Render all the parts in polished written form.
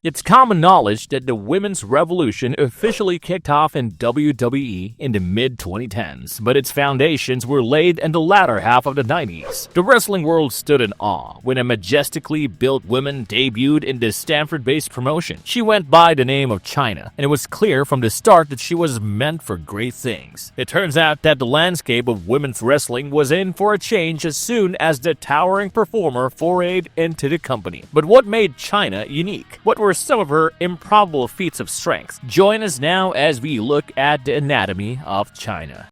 It's common knowledge that the women's revolution officially kicked off in WWE in the mid-2010s, but its foundations were laid in the latter half of the 90s. The wrestling world stood in awe when a majestically built woman debuted in the Stanford-based promotion. She went by the name of Chyna, and it was clear from the start that she was meant for great things. It turns out that the landscape of women's wrestling was in for a change as soon as the towering performer forayed into the company. But what made Chyna unique? What were some of her improbable feats of strength? Join us now as we look at the anatomy of Chyna.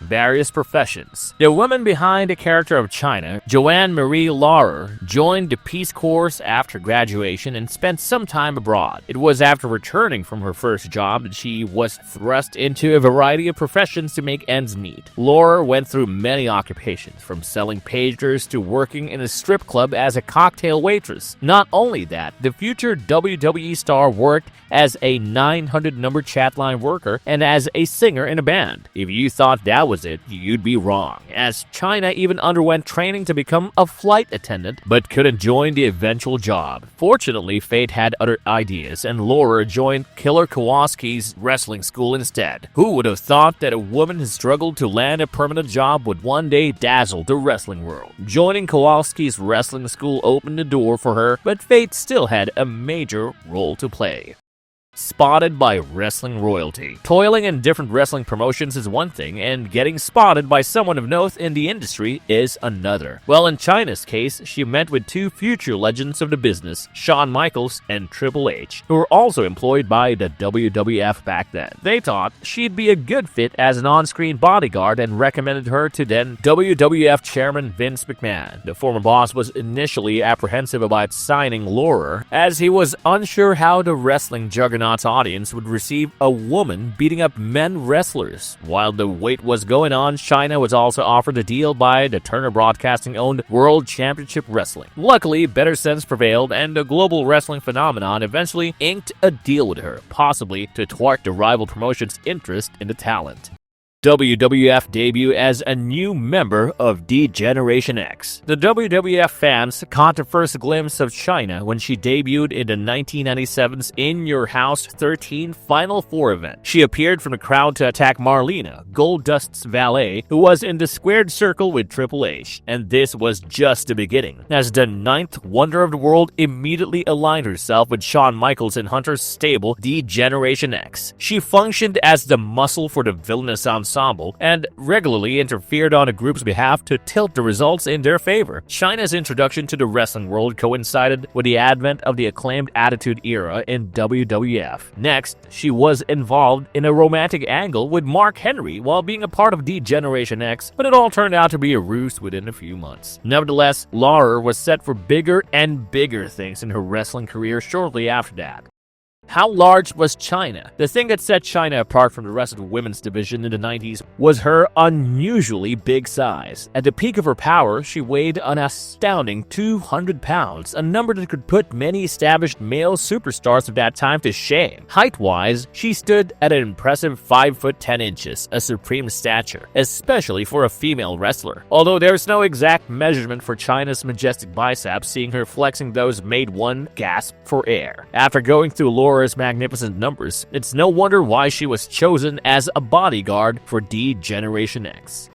Various professions. The woman behind the character of Chyna, Joanne Marie Laurer, joined the Peace Corps after graduation and spent some time abroad. It was after returning from her first job that she was thrust into a variety of professions to make ends meet. Laurer went through many occupations, from selling pagers to working in a strip club as a cocktail waitress. Not only that, the future WWE star worked as a 900-number chatline worker and as a singer in a band. If you thought that was it, you'd be wrong, as Chyna even underwent training to become a flight attendant, but couldn't join the eventual job. Fortunately, fate had other ideas, and Laurer joined Killer Kowalski's wrestling school instead. Who would have thought that a woman who struggled to land a permanent job would one day dazzle the wrestling world? Joining Kowalski's wrestling school opened the door for her, but fate still had a major role to play. Spotted by wrestling royalty. Toiling in different wrestling promotions is one thing, and getting spotted by someone of note in the industry is another. Well, in Chyna's case, she met with two future legends of the business, Shawn Michaels and Triple H, who were also employed by the WWF back then. They thought she'd be a good fit as an on-screen bodyguard and recommended her to then WWF chairman Vince McMahon. The former boss was initially apprehensive about signing Laurer, as he was unsure how the wrestling juggernaut audience would receive a woman beating up men wrestlers. While the wait was going on, Chyna was also offered a deal by the Turner Broadcasting-owned World Championship Wrestling. Luckily, better sense prevailed, and the global wrestling phenomenon eventually inked a deal with her, possibly to thwart the rival promotion's interest in the talent. WWF debut as a new member of D-Generation X. The WWF fans caught the first glimpse of Chyna when she debuted in the 1997's In Your House 13 Final Four event. She appeared from the crowd to attack Marlena, Goldust's valet, who was in the squared circle with Triple H, and this was just the beginning, as the ninth wonder of the world immediately aligned herself with Shawn Michaels and Hunter's stable, D-Generation X. She functioned as the muscle for the villainous ensemble and regularly interfered on the group's behalf to tilt the results in their favor. Chyna's introduction to the wrestling world coincided with the advent of the acclaimed Attitude Era in WWF. Next, she was involved in a romantic angle with Mark Henry while being a part of D-Generation X, but it all turned out to be a ruse within a few months. Nevertheless, Laurer was set for bigger and bigger things in her wrestling career shortly after that. How large was Chyna? The thing that set Chyna apart from the rest of the women's division in the 90s was her unusually big size. At the peak of her power, she weighed an astounding 200 pounds, a number that could put many established male superstars of that time to shame. Height-wise, she stood at an impressive 5 foot 10 inches, a supreme stature, especially for a female wrestler. Although there's no exact measurement for Chyna's majestic biceps, seeing her flexing those made one gasp for air. After going through Laura's magnificent numbers, it's no wonder why she was chosen as a bodyguard for D-Generation X.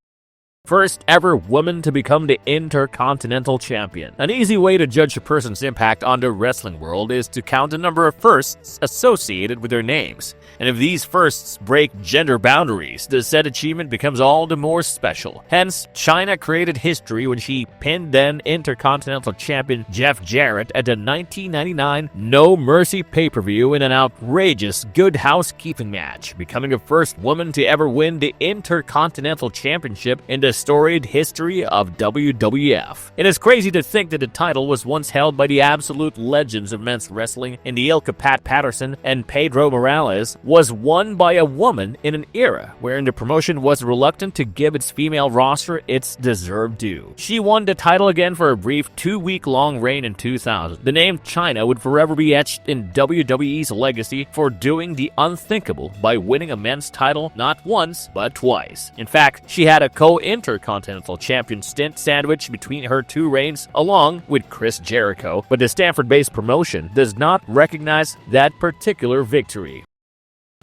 First ever woman to become the Intercontinental Champion. An easy way to judge a person's impact on the wrestling world is to count the number of firsts associated with their names. And if these firsts break gender boundaries, the said achievement becomes all the more special. Hence, Chyna created history when she pinned then Intercontinental Champion Jeff Jarrett at the 1999 No Mercy pay-per-view in an outrageous Good Housekeeping match, becoming the first woman to ever win the Intercontinental Championship in the storied history of WWF. It is crazy to think that the title was once held by the absolute legends of men's wrestling in the ilk of Pat Patterson and Pedro Morales, was won by a woman in an era wherein the promotion was reluctant to give its female roster its deserved due. She won the title again for a brief 2-week-long reign in 2000. The name Chyna would forever be etched in WWE's legacy for doing the unthinkable by winning a men's title not once, but twice. In fact, she had a co-interim Intercontinental Champion stint sandwiched between her two reigns along with Chris Jericho, but the Stanford-based promotion does not recognize that particular victory.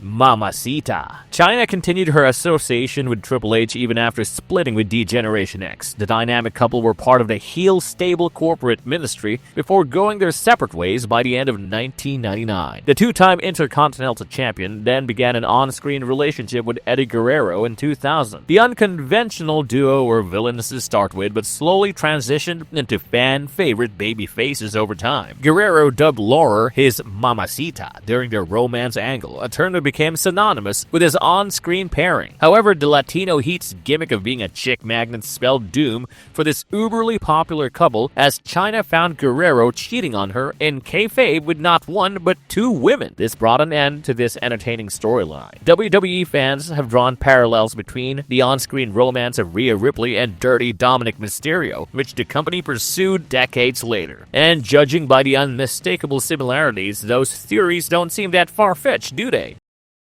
Mamacita. Chyna continued her association with Triple H even after splitting with D-Generation X. The dynamic couple were part of the heel stable corporate ministry before going their separate ways by the end of 1999. The two-time Intercontinental Champion then began an on-screen relationship with Eddie Guerrero in 2000. The unconventional duo were villains to start with, but slowly transitioned into fan-favorite baby faces over time. Guerrero dubbed Laura his Mamacita during their romance angle, a term that became synonymous with his on-screen pairing. However, the Latino Heat's gimmick of being a chick magnet spelled doom for this uberly popular couple, as Chyna found Guerrero cheating on her in kayfabe with not one but two women. This brought an end to this entertaining storyline. WWE fans have drawn parallels between the on-screen romance of Rhea Ripley and Dirty Dominic Mysterio, which the company pursued decades later. And judging by the unmistakable similarities, those theories don't seem that far-fetched, do they?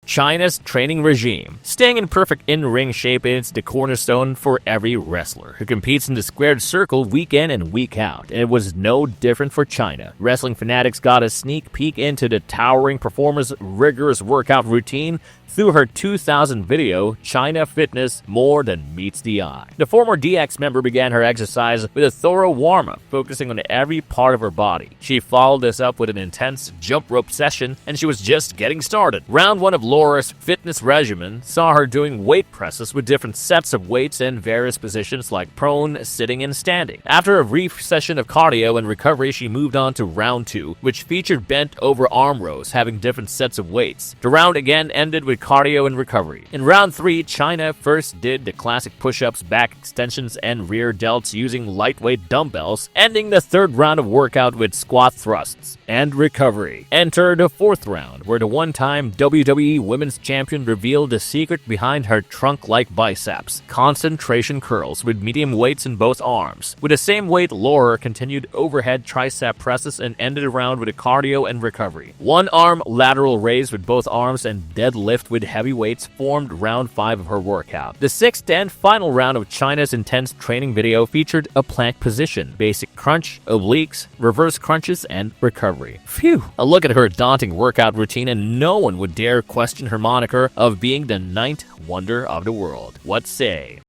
Chyna's training regime. Staying in perfect in-ring shape is the cornerstone for every wrestler who competes in the squared circle week in and week out, and it was no different for Chyna. Wrestling fanatics got a sneak peek into the towering performer's rigorous workout routine through her 2000 video, Chyna Fitness More Than Meets the Eye. The former DX member began her exercise with a thorough warm-up, focusing on every part of her body. She followed this up with an intense jump rope session, and she was just getting started. Round 1 of Laura's fitness regimen saw her doing weight presses with different sets of weights in various positions like prone, sitting, and standing. After a brief session of cardio and recovery, she moved on to round 2, which featured bent over arm rows having different sets of weights. The round again ended with cardio and recovery. In round 3, Chyna first did the classic push-ups, back extensions, and rear delts using lightweight dumbbells, ending the third round of workout with squat thrusts and recovery. Enter the fourth round, where the one-time WWE Women's Champion revealed the secret behind her trunk-like biceps: concentration curls with medium weights in both arms. With the same weight, Laura continued overhead tricep presses and ended the round with a cardio and recovery. One-arm lateral raise with both arms and deadlift with heavy weights formed round 5 of her workout. The sixth and final round of Chyna's intense training video featured a plank position, basic crunch, obliques, reverse crunches, and recovery. Phew! A look at her daunting workout routine and no one would dare question her moniker of being the ninth wonder of the world. What say?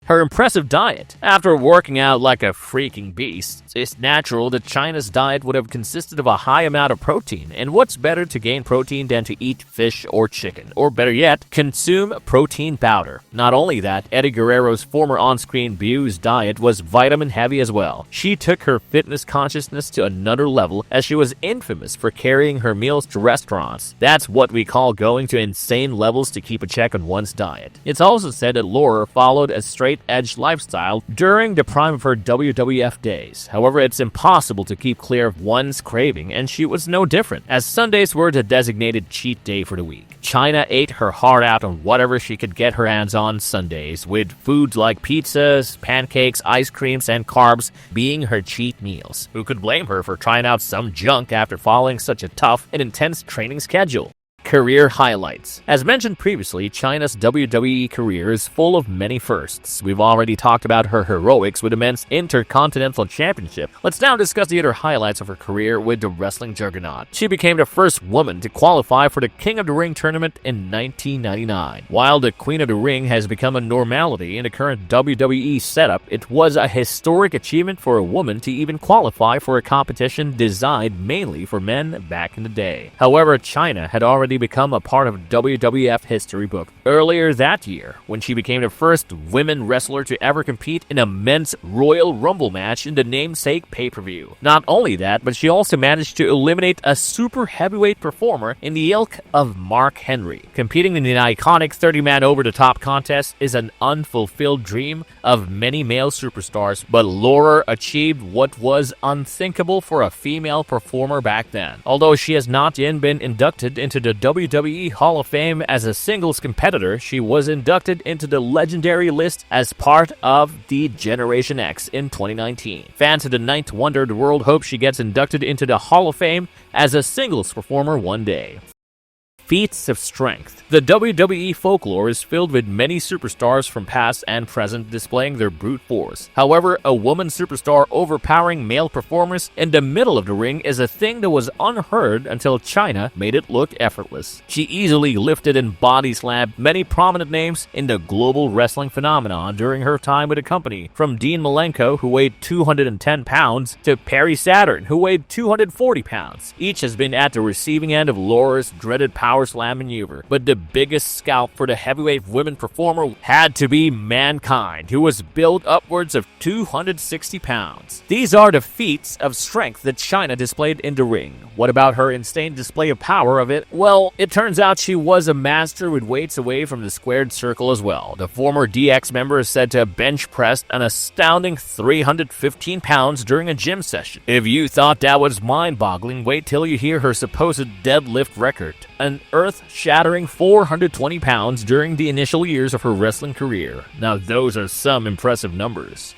Her impressive diet. After working out like a freaking beast, it's natural that Chyna's diet would have consisted of a high amount of protein, and what's better to gain protein than to eat fish or chicken, or better yet, consume protein powder. Not only that, Eddie Guerrero's former on-screen Bu's diet was vitamin heavy as well. She took her fitness consciousness to another level, as she was infamous for carrying her meals to restaurants. That's what we call going to insane levels to keep a check on one's diet. It's also said that Laura followed a straight-edge lifestyle during the prime of her WWF days. However, it's impossible to keep clear of one's craving, and she was no different, as Sundays were the designated cheat day for the week. Chyna ate her heart out on whatever she could get her hands on Sundays, with foods like pizzas, pancakes, ice creams, and carbs being her cheat meals. Who could blame her for trying out some junk after following such a tough and intense training schedule? Career highlights. As mentioned previously, Chyna's WWE career is full of many firsts. We've already talked about her heroics with the men's Intercontinental Championship. Let's now discuss the other highlights of her career with the wrestling juggernaut. She became the first woman to qualify for the King of the Ring tournament in 1999. While the Queen of the Ring has become a normality in the current WWE setup, it was a historic achievement for a woman to even qualify for a competition designed mainly for men back in the day. However, Chyna had already become a part of WWF history book earlier that year when she became the first women wrestler to ever compete in a men's Royal Rumble match in the namesake pay-per-view. Not only that, but she also managed to eliminate a super heavyweight performer in the ilk of Mark Henry. Competing in the iconic 30-man over-the-top contest is an unfulfilled dream of many male superstars, but Laura achieved what was unthinkable for a female performer back then. Although she has not yet been inducted into the WWE Hall of Fame as a singles competitor, she was inducted into the legendary list as part of the Generation X in 2019. Fans of the Ninth Wonder of the World hope she gets inducted into the Hall of Fame as a singles performer one day. Feats of strength. The WWE folklore is filled with many superstars from past and present displaying their brute force. However, a woman superstar overpowering male performers in the middle of the ring is a thing that was unheard until Chyna made it look effortless. She easily lifted and body slammed many prominent names in the global wrestling phenomenon during her time with the company, from Dean Malenko, who weighed 210 pounds, to Perry Saturn, who weighed 240 pounds. Each has been at the receiving end of Laura's dreaded power slam maneuver, but the biggest scalp for the heavyweight women performer had to be Mankind, who was built upwards of 260 pounds. These are the feats of strength that Chyna displayed in the ring. What about her insane display of power of it? Well, it turns out she was a master with weights away from the squared circle as well. The former DX member is said to have bench pressed an astounding 315 pounds during a gym session. If you thought that was mind-boggling, wait till you hear her supposed deadlift record. An earth-shattering 420 pounds during the initial years of her wrestling career. Now those are some impressive numbers.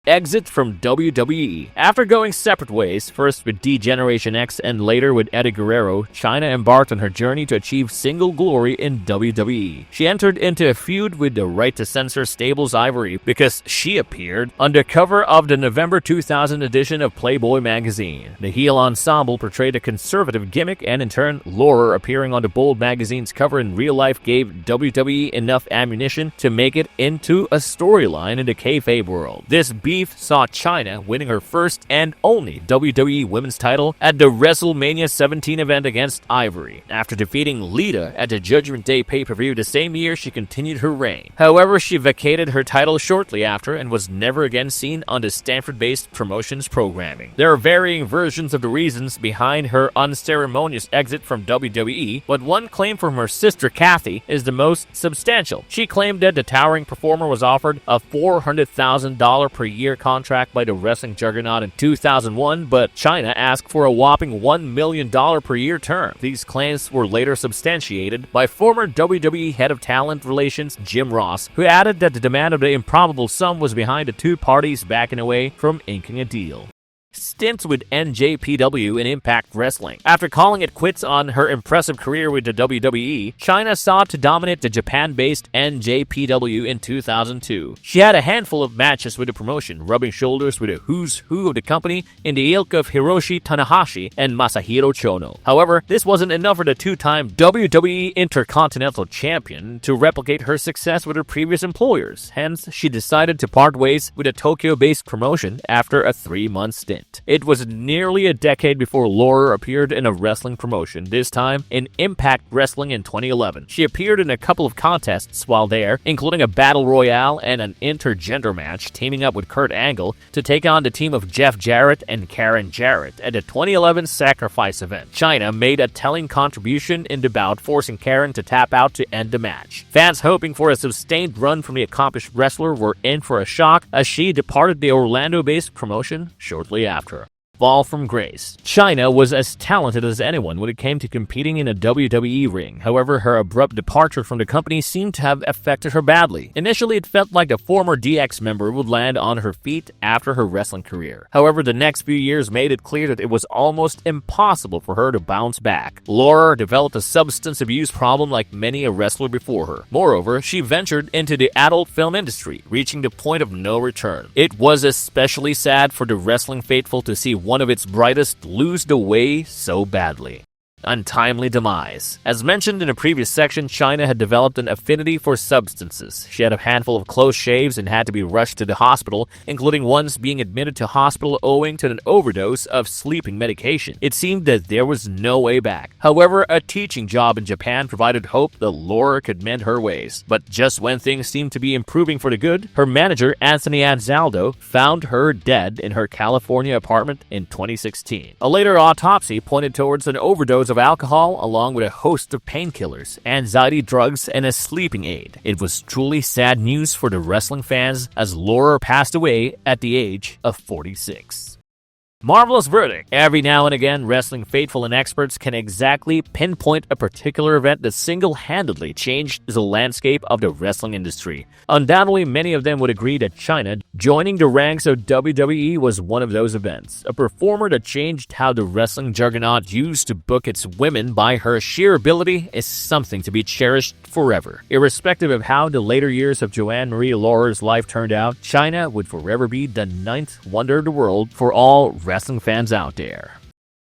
Exit from WWE. After going separate ways, first with D-Generation X and later with Eddie Guerrero, Chyna embarked on her journey to achieve single glory in WWE. She entered into a feud with the Right to Censor Stables Ivory because she appeared on the cover of the November 2000 edition of Playboy magazine. The heel ensemble portrayed a conservative gimmick, and in turn, Laura appearing on the Bold magazine's cover in real life gave WWE enough ammunition to make it into a storyline in the kayfabe world. This beef saw Chyna winning her first and only WWE Women's title at the WrestleMania 17 event against Ivory. After defeating Lita at the Judgment Day pay-per-view the same year, she continued her reign. However, she vacated her title shortly after and was never again seen on the Stanford-based promotions programming. There are varying versions of the reasons behind her unceremonious exit from WWE, but one claim from her sister Kathy is the most substantial. She claimed that the towering performer was offered a $400,000 per year contract by the wrestling juggernaut in 2001, but Chyna asked for a whopping $1 million per year term. These claims were later substantiated by former WWE head of talent relations Jim Ross, who added that the demand of the improbable sum was behind the two parties backing away from inking a deal. Stints with NJPW in Impact Wrestling. After calling it quits on her impressive career with the WWE, Chyna sought to dominate the Japan-based NJPW in 2002. She had a handful of matches with the promotion, rubbing shoulders with a who's who of the company in the ilk of Hiroshi Tanahashi and Masahiro Chono. However, this wasn't enough for the two-time WWE Intercontinental Champion to replicate her success with her previous employers. Hence, she decided to part ways with a Tokyo-based promotion after a 3-month stint. It was nearly a decade before Laura appeared in a wrestling promotion, this time in Impact Wrestling in 2011. She appeared in a couple of contests while there, including a Battle Royale and an intergender match, teaming up with Kurt Angle to take on the team of Jeff Jarrett and Karen Jarrett at the 2011 Sacrifice event. Chyna made a telling contribution in the bout, forcing Karen to tap out to end the match. Fans hoping for a sustained run from the accomplished wrestler were in for a shock as she departed the Orlando-based promotion shortly after. Fall from grace. Chyna was as talented as anyone when it came to competing in a WWE ring. However, her abrupt departure from the company seemed to have affected her badly. Initially, it felt like the former DX member would land on her feet after her wrestling career. However, the next few years made it clear that it was almost impossible for her to bounce back. Laura developed a substance abuse problem like many a wrestler before her. Moreover, she ventured into the adult film industry, reaching the point of no return. It was especially sad for the wrestling faithful to see one of its brightest lose the way so badly. Untimely demise. As mentioned in a previous section, Chyna had developed an affinity for substances. She had a handful of close shaves and had to be rushed to the hospital, including once being admitted to hospital owing to an overdose of sleeping medication. It seemed that there was no way back. However, a teaching job in Japan provided hope that Laura could mend her ways. But just when things seemed to be improving for the good, her manager, Anthony Anzaldo, found her dead in her California apartment in 2016. A later autopsy pointed towards an overdose of alcohol along with a host of painkillers, anxiety drugs, and a sleeping aid. It was truly sad news for the wrestling fans as Laura passed away at the age of 46. Marvelous verdict. Every now and again, wrestling faithful and experts can exactly pinpoint a particular event that single-handedly changed the landscape of the wrestling industry. Undoubtedly, many of them would agree that Chyna joining the ranks of WWE was one of those events. A performer that changed how the wrestling juggernaut used to book its women by her sheer ability is something to be cherished forever. Irrespective of how the later years of Joanne Marie Laurer's life turned out, Chyna would forever be the ninth wonder of the world for all wrestling fans out there.